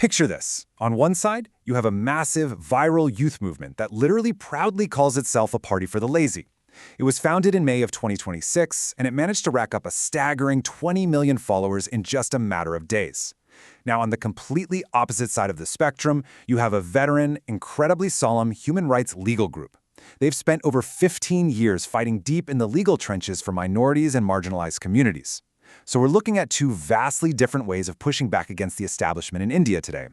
Picture this. On one side, you have a massive, viral youth movement that literally proudly calls itself a party for the lazy. It was founded in May of 2026, and it managed to rack up a staggering 20 million followers in just a matter of days. Now, on the completely opposite side of the spectrum, you have a veteran, incredibly solemn human rights legal group. They've spent over 15 years fighting deep in the legal trenches for minorities and marginalized communities. So we're looking at two vastly different ways of pushing back against the establishment in India today.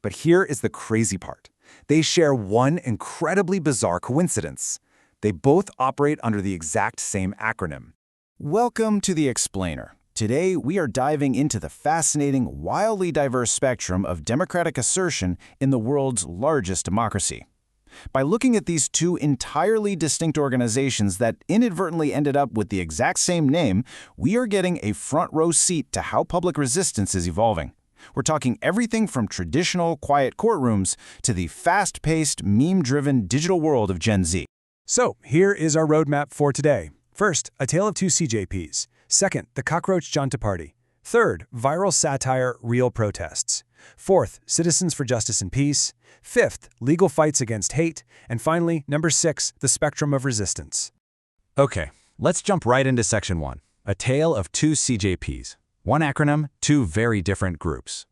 But here is the crazy part. They share one incredibly bizarre coincidence. They both operate under the exact same acronym. Welcome to The Explainer. Today, we are diving into the fascinating, wildly diverse spectrum of democratic assertion in the world's largest democracy. By looking at these two entirely distinct organizations that inadvertently ended up with the exact same name, we are getting a front-row seat to how public resistance is evolving. We're talking everything from traditional, quiet courtrooms to the fast-paced, meme-driven digital world of Gen Z. So, here is our roadmap for today. First, a tale of two CJPs. Second, the Cockroach Junta Party. Third, viral satire, real protests. Fourth, Citizens for Justice and Peace. Fifth, legal fights against hate. And finally, number 6, the spectrum of resistance. Okay, let's jump right into Section 1. A tale of two CJPs. One acronym, two very different groups.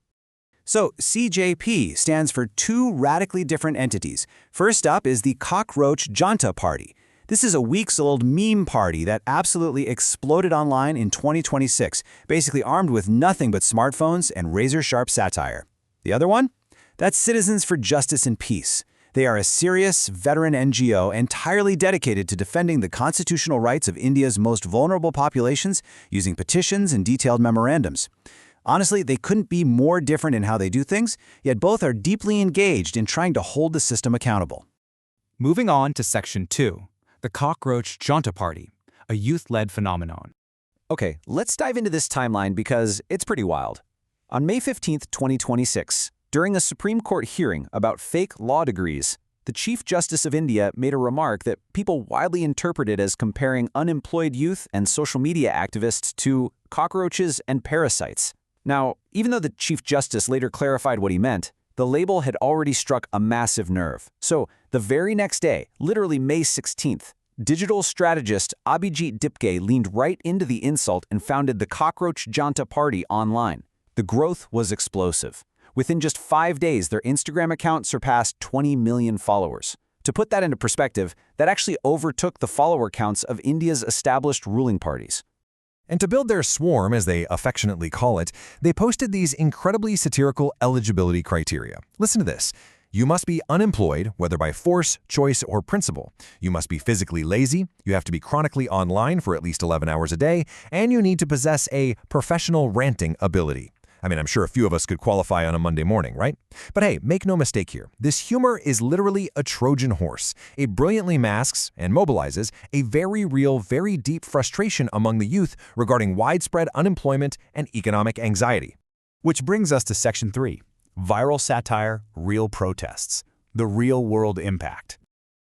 So, CJP stands for two radically different entities. First up is the Cockroach Junta Party. This is a weeks-old meme party that absolutely exploded online in 2026, basically armed with nothing but smartphones and razor-sharp satire. The other one? That's Citizens for Justice and Peace. They are a serious, veteran NGO entirely dedicated to defending the constitutional rights of India's most vulnerable populations using petitions and detailed memorandums. Honestly, they couldn't be more different in how they do things, yet both are deeply engaged in trying to hold the system accountable. Moving on to Section 2. The Cockroach Junta Party, a youth-led phenomenon. Okay, let's dive into this timeline because it's pretty wild. On May 15, 2026, during a Supreme Court hearing about fake law degrees, the Chief Justice of India made a remark that people widely interpreted as comparing unemployed youth and social media activists to cockroaches and parasites. Now, even though the Chief Justice later clarified what he meant, the label had already struck a massive nerve. So, the very next day, literally May 16th, digital strategist Abhijit Dipke leaned right into the insult and founded the Cockroach Junta Party online. The growth was explosive. Within just 5 days, their Instagram account surpassed 20 million followers. To put that into perspective, that actually overtook the follower counts of India's established ruling parties. And to build their swarm, as they affectionately call it, they posted these incredibly satirical eligibility criteria. Listen to this. You must be unemployed, whether by force, choice, or principle. You must be physically lazy, you have to be chronically online for at least 11 hours a day, and you need to possess a professional ranting ability. I mean, I'm sure a few of us could qualify on a Monday morning, right? But hey, make no mistake here. This humor is literally a Trojan horse. It brilliantly masks and mobilizes a very real, very deep frustration among the youth regarding widespread unemployment and economic anxiety. Which brings us to Section 3. Viral satire, real protests. The real-world impact.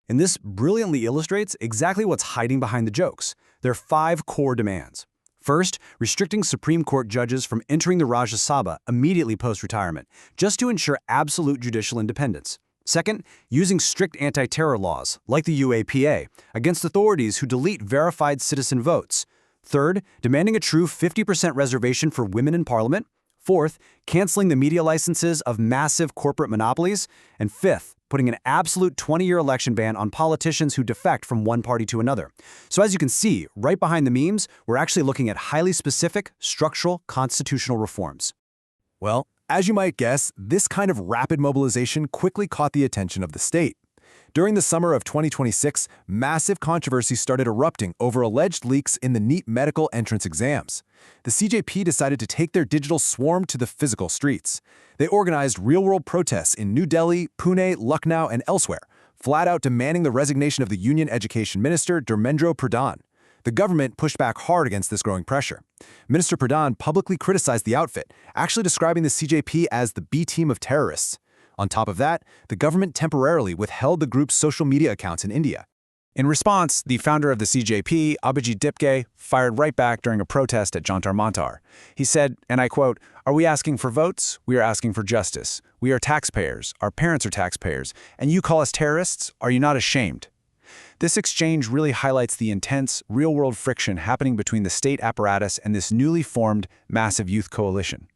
And this brilliantly illustrates exactly what's hiding behind the jokes. There are 5 core demands. First, restricting Supreme Court judges from entering the Rajya Sabha immediately post-retirement, just to ensure absolute judicial independence. Second, using strict anti-terror laws, like the UAPA, against authorities who delete verified citizen votes. Third, demanding a true 50% reservation for women in parliament. Fourth, canceling the media licenses of massive corporate monopolies. And fifth, putting an absolute 20-year election ban on politicians who defect from one party to another. So as you can see, right behind the memes, we're actually looking at highly specific, structural, constitutional reforms. Well, as you might guess, this kind of rapid mobilization quickly caught the attention of the state. During the summer of 2026, massive controversy started erupting over alleged leaks in the NEET medical entrance exams. The CJP decided to take their digital swarm to the physical streets. They organized real-world protests in New Delhi, Pune, Lucknow, and elsewhere, flat out demanding the resignation of the Union Education Minister, Dharmendra Pradhan. The government pushed back hard against this growing pressure. Minister Pradhan publicly criticized the outfit, actually describing the CJP as the B team of terrorists. On top of that, the government temporarily withheld the group's social media accounts in India. In response, the founder of the CJP, Abhijit Dipke, fired right back during a protest at Jantar Mantar. He said, and I quote, "Are we asking for votes? We are asking for justice. We are taxpayers. Our parents are taxpayers. And you call us terrorists? Are you not ashamed?" This exchange really highlights the intense, real-world friction happening between the state apparatus and this newly formed, massive youth coalition.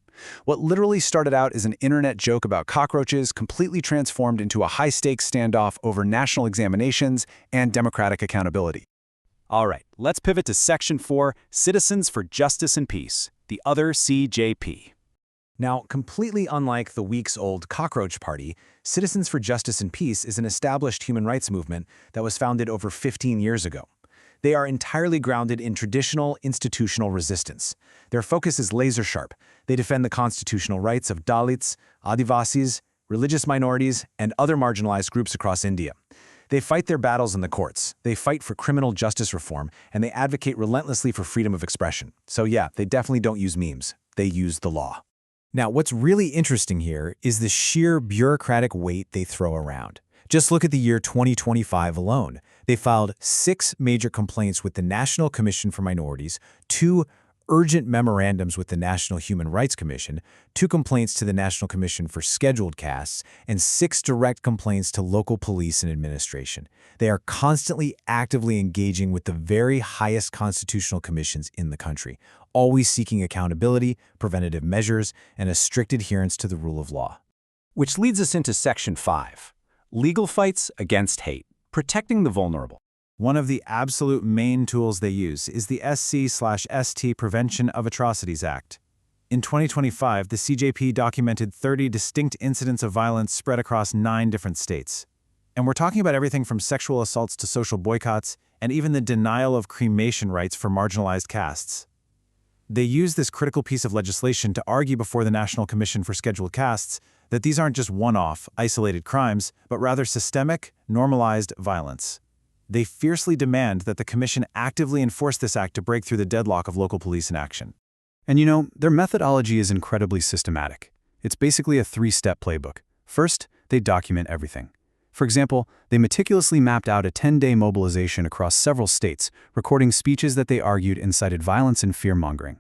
What literally started out as an internet joke about cockroaches completely transformed into a high-stakes standoff over national examinations and democratic accountability. All right, let's pivot to Section 4, Citizens for Justice and Peace, the other CJP. Now, completely unlike the weeks-old Cockroach Party, Citizens for Justice and Peace is an established human rights movement that was founded over 15 years ago. They are entirely grounded in traditional institutional resistance. Their focus is laser-sharp. They defend the constitutional rights of Dalits, Adivasis, religious minorities, and other marginalized groups across India. They fight their battles in the courts. They fight for criminal justice reform, and they advocate relentlessly for freedom of expression. So yeah, they definitely don't use memes. They use the law. Now, what's really interesting here is the sheer bureaucratic weight they throw around. Just look at the year 2025 alone. They filed 6 major complaints with the National Commission for Minorities, 2 urgent memorandums with the National Human Rights Commission, 2 complaints to the National Commission for Scheduled Castes, and 6 direct complaints to local police and administration. They are constantly actively engaging with the very highest constitutional commissions in the country, always seeking accountability, preventative measures, and a strict adherence to the rule of law. Which leads us into Section 5, Legal Fights Against Hate, Protecting the Vulnerable. One of the absolute main tools they use is the SC/ST Prevention of Atrocities Act. In 2025, the CJP documented 30 distinct incidents of violence spread across 9 different states. And we're talking about everything from sexual assaults to social boycotts, and even the denial of cremation rights for marginalized castes. They use this critical piece of legislation to argue before the National Commission for Scheduled Castes that these aren't just one-off, isolated crimes, but rather systemic, normalized violence. They fiercely demand that the Commission actively enforce this act to break through the deadlock of local police inaction. And you know, their methodology is incredibly systematic. It's basically a 3-step playbook. First, they document everything. For example, they meticulously mapped out a 10-day mobilization across several states, recording speeches that they argued incited violence and fear-mongering.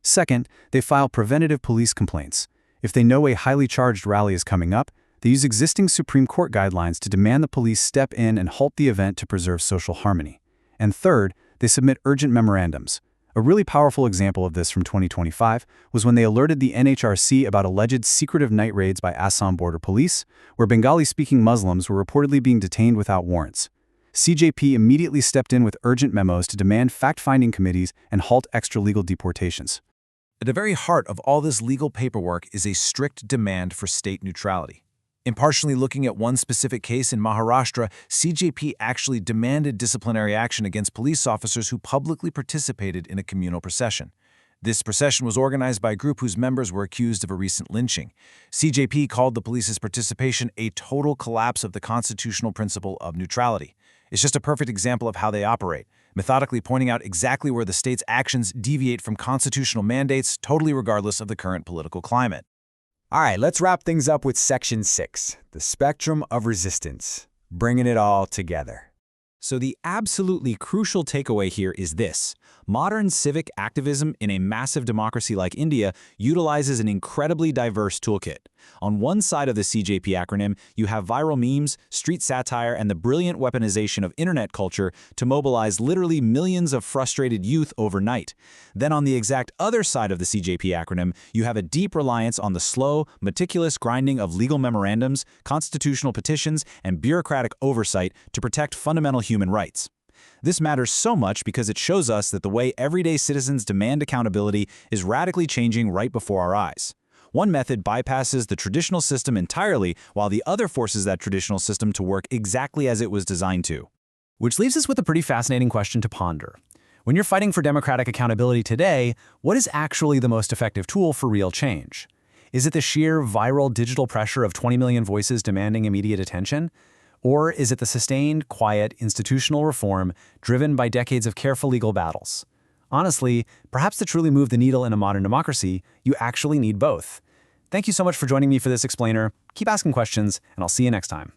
Second, they file preventative police complaints. If they know a highly charged rally is coming up, they use existing Supreme Court guidelines to demand the police step in and halt the event to preserve social harmony. And third, they submit urgent memorandums. A really powerful example of this from 2025 was when they alerted the NHRC about alleged secretive night raids by Assam border police, where Bengali-speaking Muslims were reportedly being detained without warrants. CJP immediately stepped in with urgent memos to demand fact-finding committees and halt extra-legal deportations. At the very heart of all this legal paperwork is a strict demand for state neutrality. Impartially looking at one specific case in Maharashtra, CJP actually demanded disciplinary action against police officers who publicly participated in a communal procession. This procession was organized by a group whose members were accused of a recent lynching. CJP called the police's participation a total collapse of the constitutional principle of neutrality. It's just a perfect example of how they operate, methodically pointing out exactly where the state's actions deviate from constitutional mandates, totally regardless of the current political climate. All right, let's wrap things up with Section 6, the spectrum of resistance, bringing it all together. So the absolutely crucial takeaway here is this. Modern civic activism in a massive democracy like India utilizes an incredibly diverse toolkit. On one side of the CJP acronym, you have viral memes, street satire, and the brilliant weaponization of internet culture to mobilize literally millions of frustrated youth overnight. Then on the exact other side of the CJP acronym, you have a deep reliance on the slow, meticulous grinding of legal memorandums, constitutional petitions, and bureaucratic oversight to protect fundamental human rights. This matters so much because it shows us that the way everyday citizens demand accountability is radically changing right before our eyes. One method bypasses the traditional system entirely, while the other forces that traditional system to work exactly as it was designed to. Which leaves us with a pretty fascinating question to ponder. When you're fighting for democratic accountability today, what is actually the most effective tool for real change? Is it the sheer viral digital pressure of 20 million voices demanding immediate attention? Or is it the sustained, quiet, institutional reform driven by decades of careful legal battles? Honestly, perhaps to truly move the needle in a modern democracy, you actually need both. Thank you so much for joining me for this explainer. Keep asking questions, and I'll see you next time.